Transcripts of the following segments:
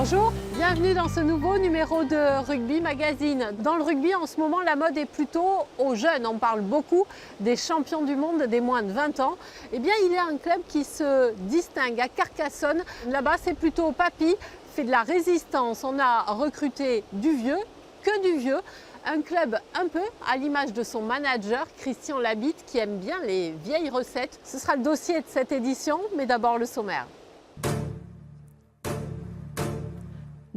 Bonjour, bienvenue dans ce nouveau numéro de Rugby Magazine. Dans le rugby, en ce moment, la mode est plutôt aux jeunes. On parle beaucoup des champions du monde des moins de 20 ans. Eh bien, il y a un club qui se distingue à Carcassonne. Là-bas, c'est plutôt papy, fait de la résistance. On a recruté du vieux, que du vieux. Un club un peu à l'image de son manager, Christian Labitte, qui aime bien les vieilles recettes. Ce sera le dossier de cette édition, mais d'abord le sommaire.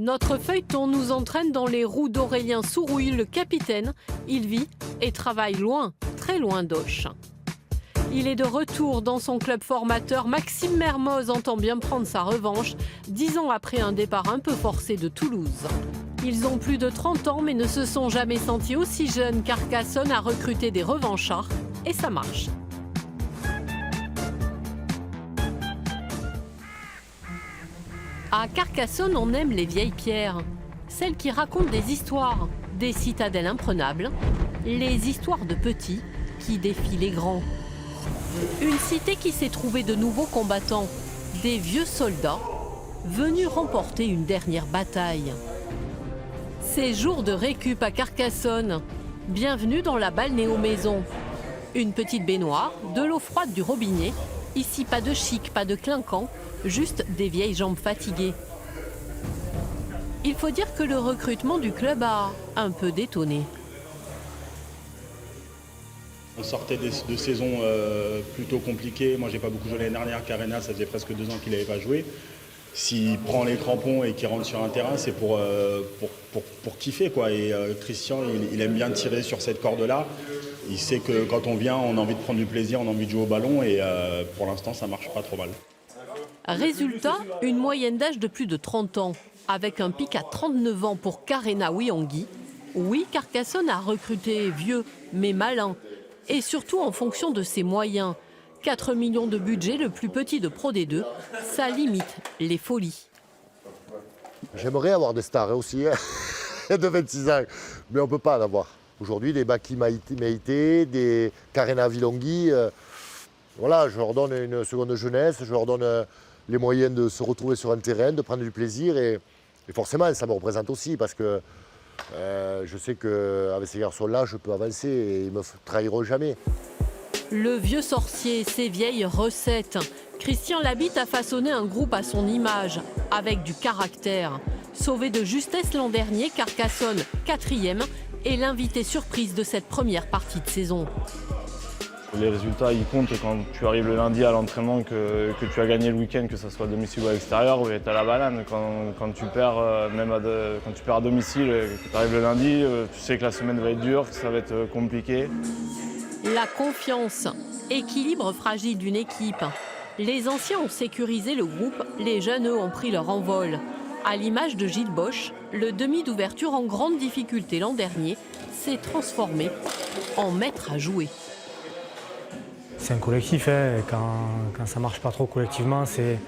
Notre feuilleton nous entraîne dans les roues d'Aurélien Sourouille, le capitaine. Il vit et travaille loin, très loin d'Auch. Il est de retour dans son club formateur. Maxime Mermoz entend bien prendre sa revanche, 10 ans après un départ un peu forcé de Toulouse. Ils ont plus de 30 ans mais ne se sont jamais sentis aussi jeunes. Carcassonne a recruté des revanchards et ça marche. À Carcassonne, on aime les vieilles pierres, celles qui racontent des histoires, des citadelles imprenables, les histoires de petits qui défient les grands. Une cité qui s'est trouvée de nouveaux combattants, des vieux soldats venus remporter une dernière bataille. C'est jour de récup à Carcassonne. Bienvenue dans la balnéo-maison. Une petite baignoire, de l'eau froide du robinet. Ici, pas de chic, pas de clinquant, juste des vieilles jambes fatiguées. Il faut dire que le recrutement du club a un peu détonné. On sortait de saisons plutôt compliquées. Moi, j'ai pas beaucoup joué l'année dernière. Carena, ça faisait presque 2 ans qu'il n'avait pas joué. S'il prend les crampons et qu'il rentre sur un terrain, c'est pour kiffer, quoi. Et Christian, il aime bien tirer sur cette corde-là. Il sait que quand on vient, on a envie de prendre du plaisir, on a envie de jouer au ballon. Et pour l'instant, ça marche pas trop mal. Résultat, une moyenne d'âge de plus de 30 ans, avec un pic à 39 ans pour Carena Wiangui. Oui, Carcassonne a recruté vieux, mais malin. Et surtout en fonction de ses moyens. 4 millions de budget, le plus petit de Pro D2, ça limite les folies. J'aimerais avoir des stars aussi, de 26 ans, mais on ne peut pas en avoir. Aujourd'hui, des Baki Maïté, des Carena Vilongui, voilà, je leur donne une seconde jeunesse, je leur donne les moyens de se retrouver sur un terrain, de prendre du plaisir. Et forcément, ça me représente aussi parce que je sais qu'avec ces garçons-là, je peux avancer et ils ne me trahiront jamais. Le vieux sorcier, ses vieilles recettes. Christian Labitte a façonné un groupe à son image, avec du caractère. Sauvé de justesse l'an dernier, Carcassonne, 4e, est l'invité surprise de cette première partie de saison. Les résultats, ils comptent quand tu arrives le lundi à l'entraînement, que tu as gagné le week-end, que ce soit à domicile ou à l'extérieur, ou tu es à la banane. Quand tu perds, quand tu perds à domicile, que tu arrives le lundi, tu sais que la semaine va être dure, que ça va être compliqué. La confiance, équilibre fragile d'une équipe. Les anciens ont sécurisé le groupe, les jeunes, eux, ont pris leur envol. À l'image de Gilles Bosch, le demi d'ouverture en grande difficulté l'an dernier s'est transformé en maître à jouer. C'est un collectif, hein. Quand ça ne marche pas trop collectivement, c'est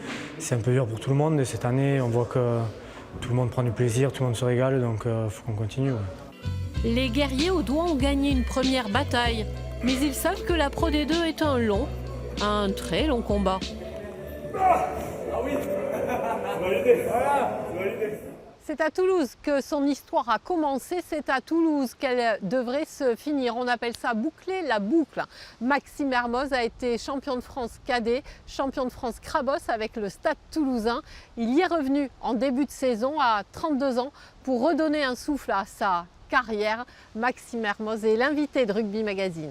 un peu dur pour tout le monde. Et cette année, on voit que tout le monde prend du plaisir, tout le monde se régale, donc il faut qu'on continue. Ouais. Les guerriers au doigt ont gagné une première bataille. Mais ils savent que la Pro D2 est un très long combat. C'est à Toulouse que son histoire a commencé, c'est à Toulouse qu'elle devrait se finir. On appelle ça boucler la boucle. Maxime Mermoz a été champion de France cadet, champion de France Crabos avec le Stade Toulousain. Il y est revenu en début de saison à 32 ans pour redonner un souffle à sa carrière. Maxime Mermoz est l'invité de Rugby Magazine.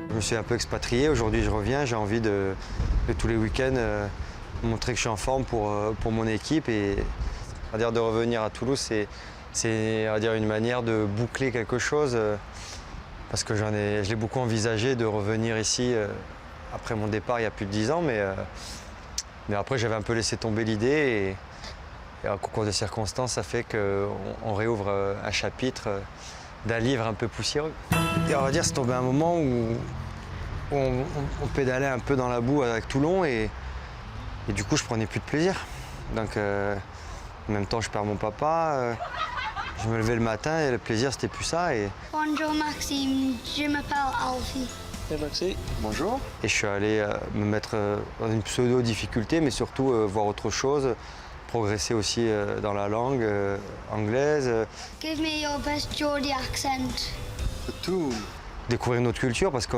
Je me suis un peu expatrié, aujourd'hui je reviens, j'ai envie de tous les week-ends montrer que je suis en forme pour mon équipe et on va dire de revenir à Toulouse, c'est on va dire une manière de boucler quelque chose parce que je l'ai beaucoup envisagé de revenir ici après mon départ il y a plus de 10 ans, mais après j'avais un peu laissé tomber l'idée et un concours de circonstances, ça fait qu'on réouvre un chapitre d'un livre un peu poussiéreux. Et on va dire c'est tombé un moment où on pédalait un peu dans la boue avec Toulon et du coup je prenais plus de plaisir. Donc en même temps je perds mon papa, je Je me levais le matin et le plaisir, c'était plus ça. Bonjour Maxime, je m'appelle Alfie. Et Maxi. Bonjour. Et je suis allé me mettre dans une pseudo-difficulté, mais surtout voir autre chose, progresser aussi dans la langue anglaise. Give me your best Geordie accent. Tout. Découvrir notre culture, parce que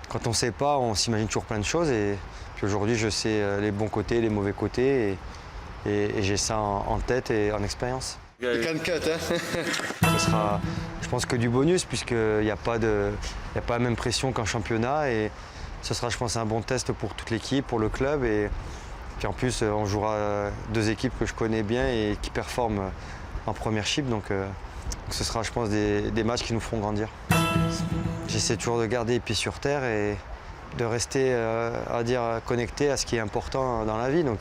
quand on ne sait pas, on s'imagine toujours plein de choses. Et puis aujourd'hui, je sais les bons côtés, les mauvais côtés, et j'ai ça en tête et en expérience. You can cut, hein. Ce sera, je pense, que du bonus, puisqu'il n'y a pas la même pression qu'en championnat. Et ce sera, je pense, un bon test pour toute l'équipe, pour le club. Et puis en plus, on jouera 2 équipes que je connais bien et qui performent en Premiership. Donc ce sera, je pense, des matchs qui nous feront grandir. J'essaie toujours de garder les pieds sur terre et de rester connecté à ce qui est important dans la vie. Donc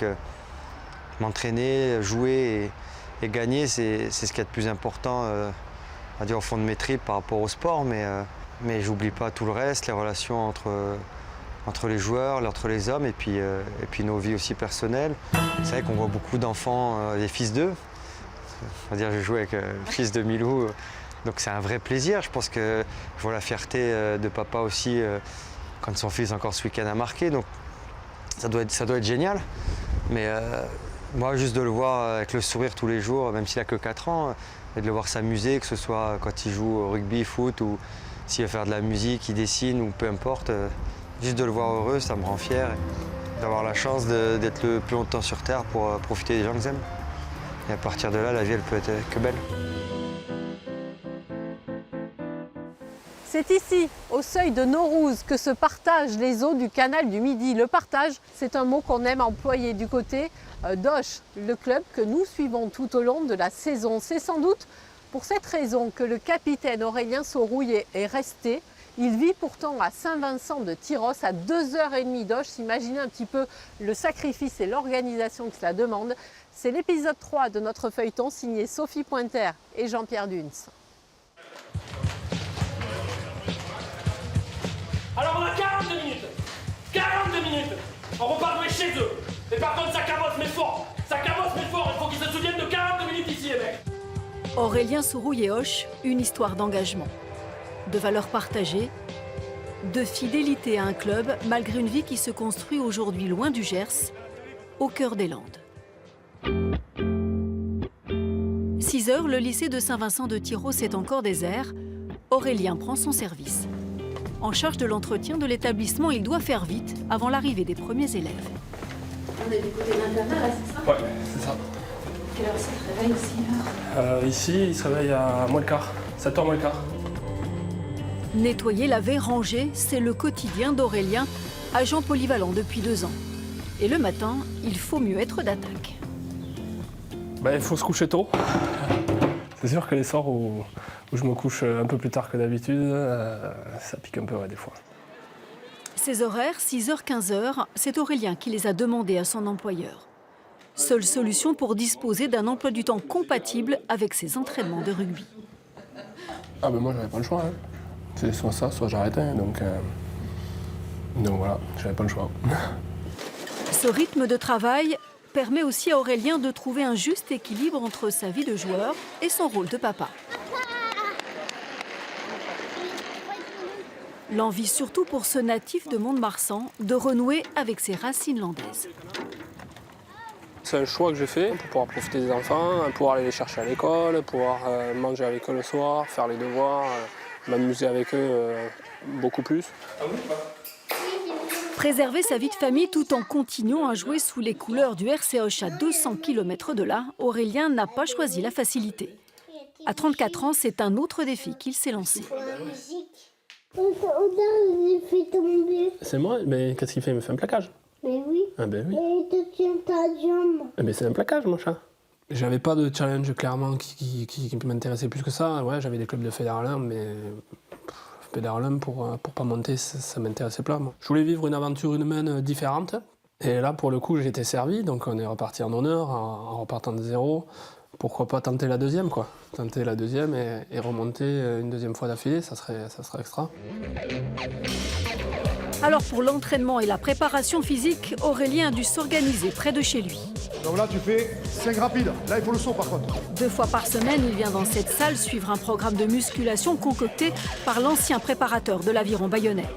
m'entraîner, jouer et gagner, c'est ce qu'il y a de plus important au fond de mes tripes par rapport au sport. Mais j'oublie pas tout le reste, les relations entre les joueurs, entre les hommes et puis nos vies aussi personnelles. C'est vrai qu'on voit beaucoup d'enfants, des fils d'eux. Je joue avec le fils de Milou, donc c'est un vrai plaisir. Je pense que je vois la fierté de papa aussi quand son fils encore ce week-end a marqué. Donc ça doit être génial. Mais moi, juste de le voir avec le sourire tous les jours, même s'il n'a que 4 ans, et de le voir s'amuser, que ce soit quand il joue au rugby, foot, ou s'il va faire de la musique, il dessine, ou peu importe, juste de le voir heureux, ça me rend fier. D'avoir la chance d'être le plus longtemps sur Terre pour profiter des gens que j'aime. Et à partir de là, la vie, elle peut être que belle. C'est ici, au seuil de Naurouz, que se partagent les eaux du canal du Midi. Le partage, c'est un mot qu'on aime employer du côté d'Auch, le club que nous suivons tout au long de la saison. C'est sans doute pour cette raison que le capitaine Aurélien Saurouille est resté. Il vit pourtant à Saint-Vincent de Tyrosse, à 2h30 d'Auch. Imaginez un petit peu le sacrifice et l'organisation que cela demande. C'est l'épisode 3 de notre feuilleton signé Sophie Pointer et Jean-Pierre Duns. Alors on a 42 minutes. 42 minutes. On repart jouer chez eux. Mais par contre ça cabosse mais fort. Ça cabosse mais fort. Il faut qu'ils se souviennent de 42 minutes ici les mecs. Aurélien Saurouille et Auch, une histoire d'engagement, de valeurs partagées, de fidélité à un club malgré une vie qui se construit aujourd'hui loin du Gers, au cœur des Landes. 6 heures, le lycée de Saint-Vincent de Tyrosse est encore désert. Aurélien prend son service. En charge de l'entretien de l'établissement, il doit faire vite avant l'arrivée des premiers élèves. On est du côté de l'internat, là, c'est ça? Ouais, c'est ça. Quelle heure ça se réveille ici, là? Ici, il se réveille à moins le quart, 7h moins le quart. Nettoyer, laver, ranger, c'est le quotidien d'Aurélien, agent polyvalent depuis 2 ans. Et le matin, il faut mieux être d'attaque. Il faut se coucher tôt. C'est sûr que les soirs où je me couche un peu plus tard que d'habitude, ça pique un peu des fois. Ces horaires, 6h, 15h, c'est Aurélien qui les a demandés à son employeur. Seule solution pour disposer d'un emploi du temps compatible avec ses entraînements de rugby. Moi, j'avais pas le choix. Hein. C'est soit ça, soit j'arrêtais. Donc voilà, j'avais pas le choix. Ce rythme de travail permet aussi à Aurélien de trouver un juste équilibre entre sa vie de joueur et son rôle de papa. L'envie surtout pour ce natif de Mont-de-Marsan de renouer avec ses racines landaises. C'est un choix que j'ai fait pour pouvoir profiter des enfants, pouvoir aller les chercher à l'école, pouvoir manger avec eux le soir, faire les devoirs, m'amuser avec eux beaucoup plus. Préserver sa vie de famille tout en continuant à jouer sous les couleurs du RC Auch à 200 km de là, Aurélien n'a pas choisi la facilité. À 34 ans, c'est un autre défi qu'il s'est lancé. C'est moi, mais qu'est-ce qu'il fait? Il me fait un plaquage. Mais oui. Ah ben oui. Et il te tient ta jambe. Mais c'est un plaquage, mon chat. J'avais pas de challenge clairement qui m'intéressait plus que ça. Ouais, j'avais des clubs de Fédéral 1, mais Fédéral 1 pour pas monter, ça m'intéressait pas. Moi. Je voulais vivre une aventure humaine différente. Et là, pour le coup, j'ai été servi. Donc on est reparti en honneur, en repartant de zéro. Pourquoi pas tenter la deuxième, quoi. Tenter la deuxième et remonter une deuxième fois d'affilée, ça serait extra. Alors pour l'entraînement et la préparation physique, Aurélien a dû s'organiser près de chez lui. Donc là, tu fais 5 rapides. Là, il faut le saut par contre. 2 fois par semaine, il vient dans cette salle suivre un programme de musculation concocté par l'ancien préparateur de l'Aviron bayonnais.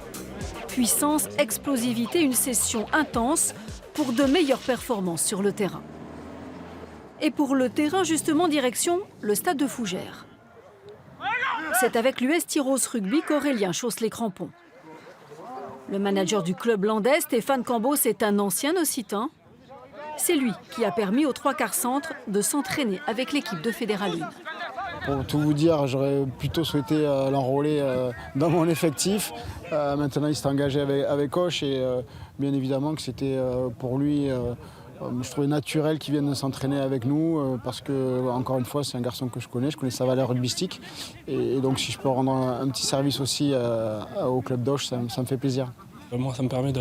Puissance, explosivité, une session intense pour de meilleures performances sur le terrain. Et pour le terrain, justement, direction le stade de Fougères. C'est avec l'US Tyros Rugby qu'Aurélien chausse les crampons. Le manager du club landais, Stéphane Cambos, est un ancien occitan. C'est lui qui a permis aux 3/4 centre de s'entraîner avec l'équipe de Fédéral 1. Pour tout vous dire, j'aurais plutôt souhaité l'enrôler dans mon effectif. Maintenant, il s'est engagé avec Hoche et bien évidemment que c'était pour lui, je trouvais naturel qu'il vienne s'entraîner avec nous parce que, encore une fois, c'est un garçon que je connais sa valeur rugbystique. Et donc, si je peux rendre un petit service aussi au club d'Auch, ça me fait plaisir. Moi, ça me permet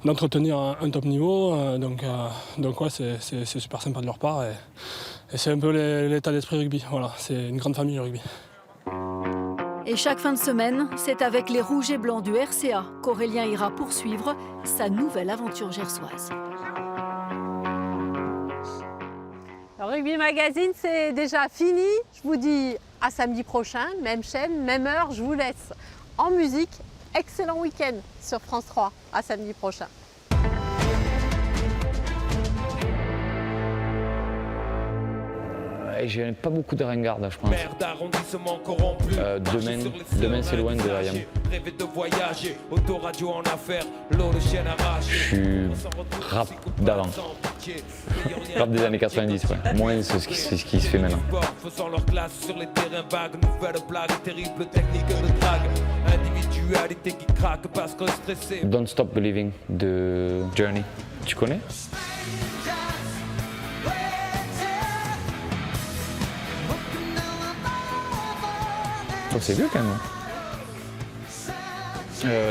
d'entretenir un top niveau, donc ouais, c'est super sympa de leur part et c'est un peu l'état d'esprit rugby. Voilà, c'est une grande famille le rugby. Et chaque fin de semaine, c'est avec les Rouges et Blancs du RCA qu'Aurélien ira poursuivre sa nouvelle aventure gersoise. Le Rugby Magazine, c'est déjà fini. Je vous dis à samedi prochain, même chaîne, même heure. Je vous laisse en musique. Excellent week-end sur France 3. À samedi prochain. J'ai pas beaucoup de ringarde, je pense. Demain c'est loin de Ayam. Je suis rap d'avant. Rap des années 90, ouais. Moins ce qui se fait maintenant. Don't Stop Believing de Journey. Tu connais? C'est vieux quand même.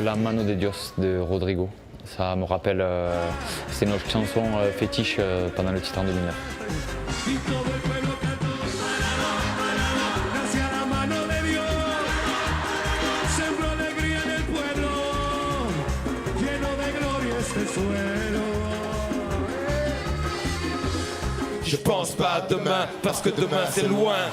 La Mano de Dios de Rodrigo. Ça me rappelle, c'est notre chanson fétiche pendant le titre en 2009. Je pense pas à demain parce que demain c'est loin.